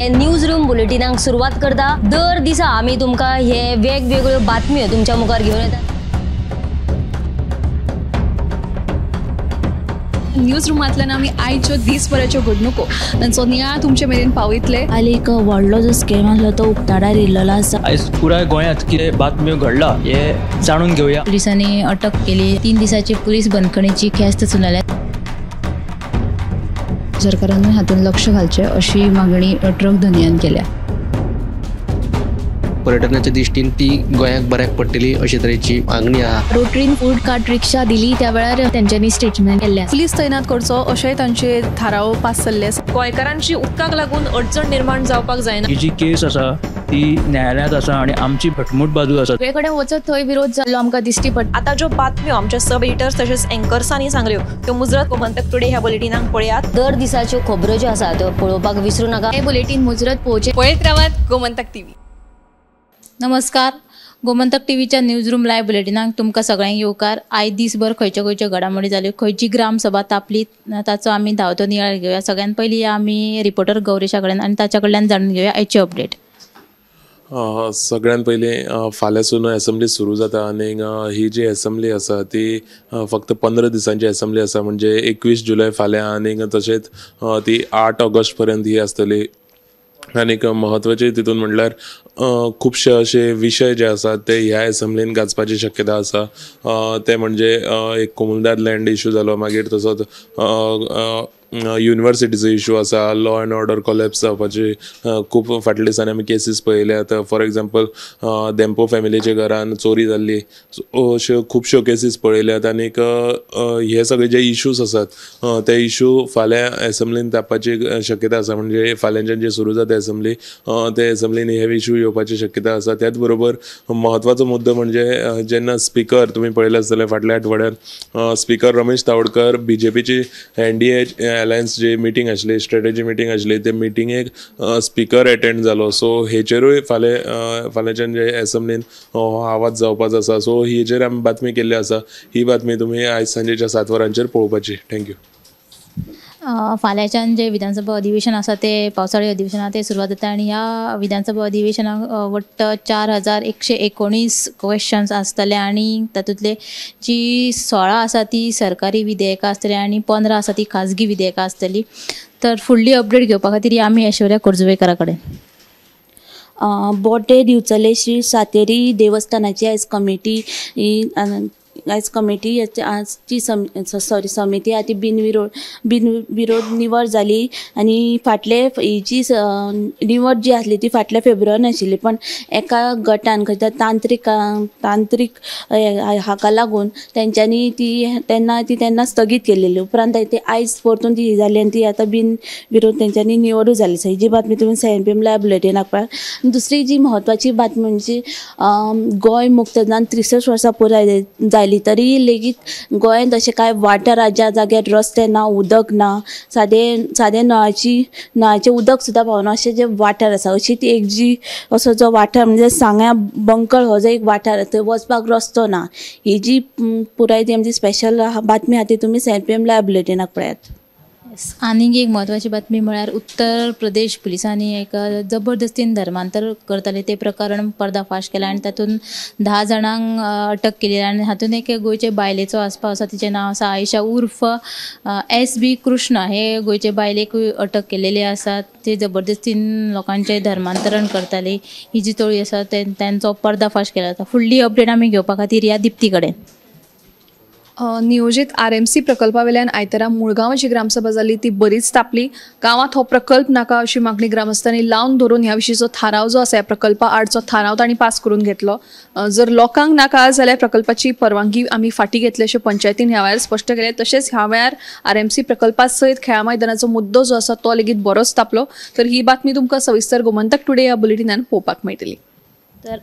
News room बुलेटिनाक सुरुवात करता। दर दिसा आम्ही तुमका हे वेगवेगळ्यो बातम्यो तुमच्या मुखार घेऊन येतात। न्यूज रूमांतल्यान आमी आयच्यो दिसभराच्यो घडणुको तांचो नियाळ तुमचे मेरेन पावयतले। हालीं एक व्हडलो जो स्कॅम आसलो तो उक्ताडार येयल्लो आसा। आयज पुराय गोंयांत कितें बातम्यो घडला हे जाणून घेवया। पुलिसांनी अटक केली। 3 दिसाची पुलीस बंदखणीची ख्यास्त सुनायल्या। सरकारान हातून लक्ष घालचें अशी मागणी ट्रक धनियान केल्या। पर्यटनाच्या दृश्टीन ती गोंयाक बऱ्याक पडटली अशे तरेची मागणी आहा। रोटरीन फूड कार्ट रिक्षा दिली त्या वेळार त्यांच्यानी स्टेटमेंट केल्लें। पुलीस तैनात करचो अशें तांचे थाराव पास जाल्ले आसा। गोंयकारांची उदकाक लागून अडचण निर्माण जावपाक जायना। ही जी केस आसा ती न्यायालयांत आसा आणि आमची भटमूट बाजू आसा। सगळे कडेन वचत थंय विरोध जाल्लो आमकां दिश्टी पडटा। आता ज्यो बातम्यो आमच्या सब एडिटर्स तशेंच एंकर्सांनी सांगल्यो त्यो मुजरत गोमंतक टुडे ह्या बुलेटिनाक पळयात। दर दिसाच्यो खबरो ज्यो आसात त्यो पळोवपाक विसरू नका। हे बुलेटिन मुजरत पळोवचें। पळयत रावात गोमंतक टीव्ही। नमस्कार, गोमंतक टीव्हीच्या न्यूज रूम लायव्ह बुलेटिनाक तुमकां सगळ्यांक येवकार। आयज दिसभर खंयच्यो घडामोडी जाल्यो, खंयची ग्रामसभा तापली ताचो आमी धांवतो नियाळ घेवया। सगळ्यात पयलीं आमी रिपोर्टर गौरेशा कडेन आनी ताच्या कडल्यान जाणून घेवया आयची अपडेट। सगळ्यात पयलीं फाल्यांसून असेंब्ली सुरू जाता आनी ही जी असेंब्ली आसा ती फक्त 15 दिसांची असेंब्ली आसा, म्हणजे 21 जुलय फाल्यां आनी तशेंच ती 8 ऑगस्ट पर्यंत ही आसतली। आनीक महत्वाचे तितून म्हटल्यार खुबशे अशे विशय जे आसात ते ह्या असेंब्लीन गाजपाची शक्यता आसा। ते म्हणजे एक कोमुलदार लँड इश्यू जालो, मागीर तसोच युनिवर्सिटीचो इश्यू आसा, लॉ अँड ऑर्डर कोलॅप्स जावपाची खूब फाटल्या दिसांनी आमी केसीस पळयल्यात। फॉर एग्जाम्पल देंपो फॅमिलीच्या घरान चोरी जाल्ली, अश्यो खुबश्यो केसीस पळयल्यात। आनीक हे सगळे जे इश्यूज आसात ते इश्यू फाल्यां असेंब्लीन तापपाची शक्यता आसा, म्हणजे फाल्यांच्यान जे सुरू जाता असेंब्ली ते असेंब्लीन हे इश्यू येवपाची शक्यता आसा। त्याच बरोबर महत्वाचो मुद्दो म्हणजे जेन्ना स्पीकर तुमी पळयलें आसतलें फाटल्या आठवड्यात स्पीकर रमेश तावडकर BJPची NDA अलायन्स जी मिटींग आसली, स्ट्रॅटेजी मिटींग आसली, ते मिटींगेक स्पीकर अटेंड जालो। सो हेचेरूय फाल्यांच्यान जे असेंब्लीन आवाज जावपाचो आसा। सो हेचेर आमी बातमी केल्ली आसा। ही बातमी तुमी आयज सांजेच्या 7 वरांचेर पळोवपाची। थँक्यू। फाल्यांच्यान जे विधानसभा अधिवेशन आसा ते पावसाळी अधिवेशना ते सुरवात जाता आनी ह्या विधानसभा अधिवेशनाक वट्ट 4119 क्वेश्चन्स आसतले आनी तातूंतले जी 16 आसा ती सरकारी विधेयकां आसतली आनी 15 आसा ती खाजगी विधेयकां आसतली। तर फुडली अपडेट घेवपा खातीर आमी ऐश्वर्या कुर्जुवेकरा कडेन। बोटे दिवचले श्री सातेरी देवस्थानाची आजची समिती आती बिनविरोध निवड जाली आनी फाटले ही जी निवड जी आसली ती फाटल्या फेब्रुवारीन आशिल्ली, पण एका गटान खंय तांत्रीक हाका लागून तेंच्यांनी तेन्ना स्थगीत केलेली। उपरांत ते आयज परतून ती जाली आनी ती आतां बिनविरोध तेंच्यांनी निवडूय जाली। ही जी बातमी तुमी CNPM लायव्ह बुलेटिनाक पळयात। दुसरी जी महत्वाची बातमी म्हणजे गोंय मुक्त जावन 63 वर्सां पुराय जाली तरी लेगीत गोंयांत अशें कांय वाठार ज्या जाग्यार रस्ते ना, उदक ना, सादें नळाचें उदक सुद्दां पावना अशें जे वाठार आसा, अशी ती एक जी असो जो वाठार म्हणजे सांग्या बंकळ हो जो एक वाठार थंय वचपाक रस्तो ना। ही जी पुराय ती आमची स्पेशल बातमी आहा ती तुमी CNPM लायव्ह बुलेटिनाक पळयात। आनीक एक म्हत्वाची बातमी म्हळ्यार उत्तर प्रदेश पुलिसांनी एक जबरदस्तीन धर्मांतर करताले ते प्रकरण पर्दाफाश केला आनी तातूंत 10 जाणांक अटक केली आनी हातूंत एक गोंयचे बायलेचो आस्पाव आसा, तिचें नांव आसा आयशा उर्फ SB कृष्ण। हे गोंयचे बायलेकूय अटक केलेली आसा। ते जबरदस्तीन लोकांचे धर्मांतरण करताले। ही जी तोळी आसा त्यांचो पर्दाफाश केला आसा। फुडली अपडेट आमी घेवपा खातीर या दिप्ती कडेन। नियोजित RMC प्रकल्पा वयल्यान आयतारा मुळगांवाची ग्रामसभा जाली, ती बरीच तापली। गांवांत हो प्रकल्प नाका अशी मागणी ग्रामस्थांनी लावन धरून ह्या विशींचो थाराव जो आसा ह्या प्रकल्पा आडचो थाराव तांणी पास करून घेतलो। जर लोकांक नाका जाल्यार प्रकल्पाची परवानगी आमी फाटी घेतली अशें पंचायतीन ह्या वेळार स्पश्ट केलें। तशेंच ह्या वेळार RMC प्रकल्पा सयत खेळा मैदानाचो मुद्दो जो आसा तो लेगीत बरोच तापलो। तर ही बातमी तुमकां सविस्तर गोमंतक टुडे ह्या बुलेटिनान पळोवपाक मेळटली। तर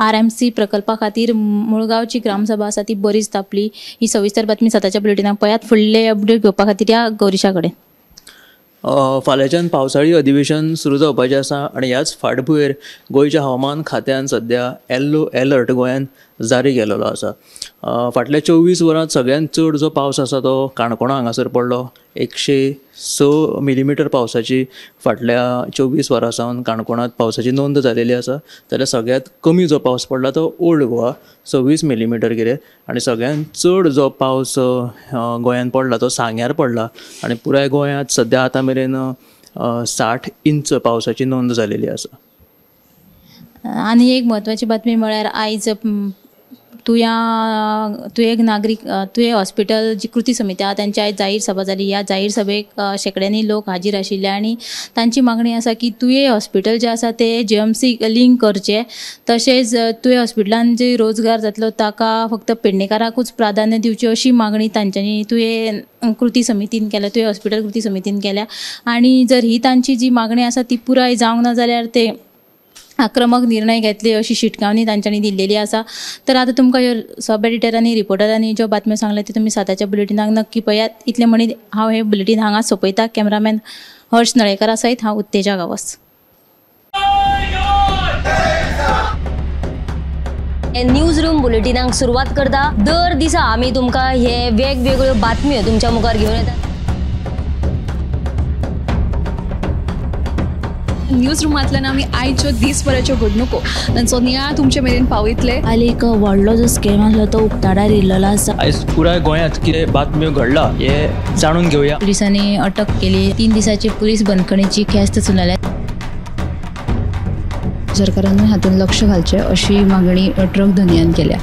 RMC प्रकल्पा खातीर मुळगांवची ग्रामसभा आसा ती बरीच तापली। ही सविस्तर बातमी सताच्या बुलेटिनाक पळयात। फुडले अपडेट घेवपा खातीर या गौरीशा कडेन। फाल्यांच्यान पावसाळी अधिवेशन सुरू जावपाचें आसा आनी ह्याच फाटभुंयेर गोंयच्या हवामान खात्यान सध्या येल्लो अलर्ट गोंयांत जारी केलेलो आसा. फाटल्या 24 वरांत सगळ्यांत चड जो पावस आसा तो काणकोणा हांगासर पडलो. 106 मिलीमीटर पावसाची फाटल्या 24 वरां सावन काणकोणांत पावसाची नोंद जालेली आसा. जाल्यार सगळ्यांत कमी जो पावस पडला तो ओल्ड गोवा 26 मिलीमीटर कितें, आनी सगळ्यांत चड जो पावस गोंयांत पडला तो सांग्यार पडला. आनी पुराय गोंयांत सद्या आतां मेरेन 60 इंच पावसाची नोंद जालेली आसा. आनी एक म्हत्वाची बातमी म्हळ्यार आयज तुयें नागरीक तुयें हॉस्पिटल जी कृती समिती आहा त्यांची आयज जाहीर सभा जाली. ह्या जाहीर सभेक शेकड्यांनी लोक हाजीर आशिल्ले आनी तांची मागणी आसा की तुयें हॉस्पिटल जें आसा तें JMC लिंक करचें. तशेंच तुयें हॉस्पिटलान जे रोजगार जातलो ताका फक्त पेडणेकाराकूच प्राधान्य दिवचें अशी मागणी तांच्यांनी तुयें कृती समितीन केल्या, तुयें हॉस्पिटल कृती समितीन केल्या. आनी जर ही तांची जी मागणी आसा ती पुराय जावंक ना जाल्यार ते आक्रमक निर्णय घेतले अशी शिटकावणी तांच्यांनी दिल्लेली आसा. तर आतां तुमकां ह्यो सब एडिटरांनी रिपोर्टरांनी ज्यो बातम्यो सांगल्या त्यो तुमी साताच्या बुलेटिनाक नक्की पळयात. इतले म्हणीत हांव हे बुलेटिन हांगा सोंपयता. कॅमेरामॅन हर्ष नळेकरा सयत हांव उत्तेजा गावस. न्यूज रूम बुलेटिनाक सुरवात करता. दर दिसा आमी तुमकां हे वेगवेगळ्यो बातम्यो तुमच्या मुखार घेवन येतात. न्यूज रुमांतल्यान आमी आयच्यो दिसभराच्यो घडणुको तांचो नियाळ तुमचे मेरेन पावयतले. हालीं एक व्हडलो जो स्कॅम आसलो तो उक्ताडार येयल्लो आसा. आयज पुराय गोंयांत कितें बातम्यो घडला हे जाणून घेवया. पुलिसांनी अटक केली. 3 दिसाची पुलीस बंदखणीची ख्यास्त चलयल्या. सरकारान हातूंत लक्ष घालचें अशी मागणी ट्रक धनियान केल्या.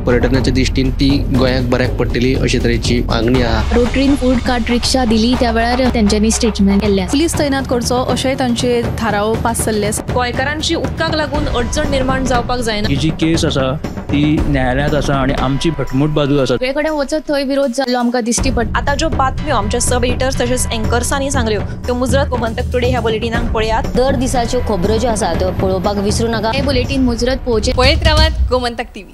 पर्यटनाच्या दिश्टीन ती गोंयाक बऱ्याक पडटली अशे तरेची मागणी आहा. रोटरीन फूड कार्ट रिक्षा दिली त्या वेळार तेंच्यांनी स्टेटमेंट केल्लें. पुलीस तैनात करचो अशेय तांचे थाराव पास जाल्ले आसा. गोंयकारांची उदकाक लागून अडचण निर्माण जावपाक जायना. ही जी केस आसा ती न्यायालयांत आसा आनी आमची भटमूट बाजू आसा. सगळे कडेन वचत थंय विरोध जाल्लो आमकां दिश्टी पडटा. आता ज्यो बातम्यो आमच्या सब एडिटर्स तशेंच एंकर्सांनी सांगल्यो त्यो मुजरत गोमंतक टुडे ह्या बुलेटिनाक पळयात. दर दिसाच्यो खबरो ज्यो आसा त्यो पळोवपाक विसरूं नाका. हे बुलेटिन मुजरत पळोवचें. पळयत रावात गोमंतक TV.